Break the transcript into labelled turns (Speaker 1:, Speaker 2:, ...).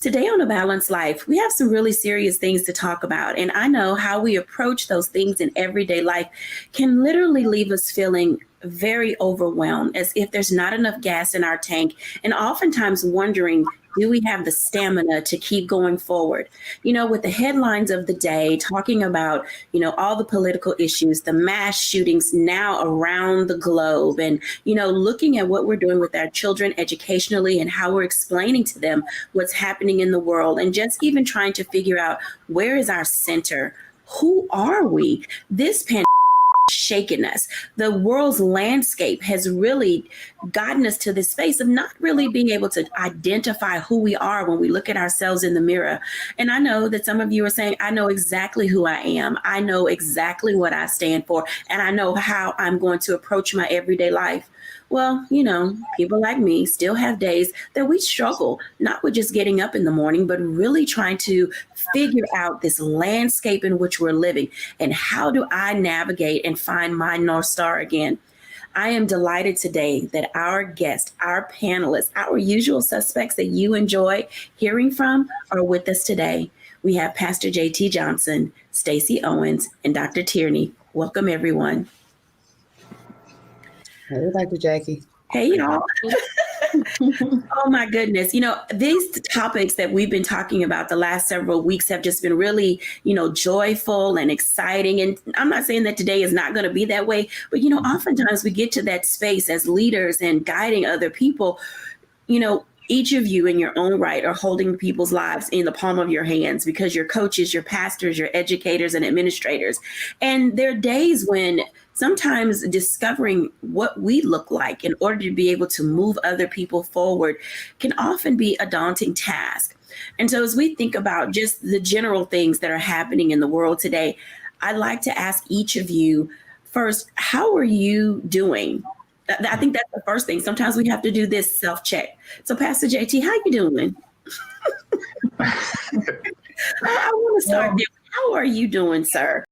Speaker 1: Today on A Balanced Life, we have some really serious things to talk about. And I know how we approach those things in everyday life can literally leave us feeling very overwhelmed, as if there's not enough gas in our tank, and oftentimes wondering, do we have the stamina to keep going forward? With the headlines of the day talking about, all the political issues, the mass shootings now around the globe, and, looking at what we're doing with our children educationally and how we're explaining to them what's happening in the world, and just even trying to figure out where is our center? Who are we? This pandemic shaken us. The world's landscape has really gotten us to this space of not really being able to identify who we are when we look at ourselves in the mirror. And I know that some of you are saying, I know exactly who I am. I know exactly what I stand for, and I know how I'm going to approach my everyday life. Well, people like me still have days that we struggle, not with just getting up in the morning, but really trying to figure out this landscape in which we're living, and how do I navigate and find my North Star again. I am delighted today that our guests, our panelists, our usual suspects that you enjoy hearing from are with us today. We have Pastor JT Johnson, Stacey Owens, and Dr. Tierney. Welcome, everyone.
Speaker 2: Hey, Dr. Jackie.
Speaker 1: Hey, y'all. Oh, my goodness. These topics that we've been talking about the last several weeks have just been really, joyful and exciting. And I'm not saying that today is not going to be that way, but, oftentimes we get to that space as leaders and guiding other people, each of you in your own right are holding people's lives in the palm of your hands, because you're coaches, your pastors, your educators, and administrators. And there are days when sometimes discovering what we look like in order to be able to move other people forward can often be a daunting task. And so as we think about just the general things that are happening in the world today, I'd like to ask each of you first, how are you doing? I think that's the first thing. Sometimes we have to do this self-check. So Pastor JT, how you doing? I want to start there. How are you doing, sir?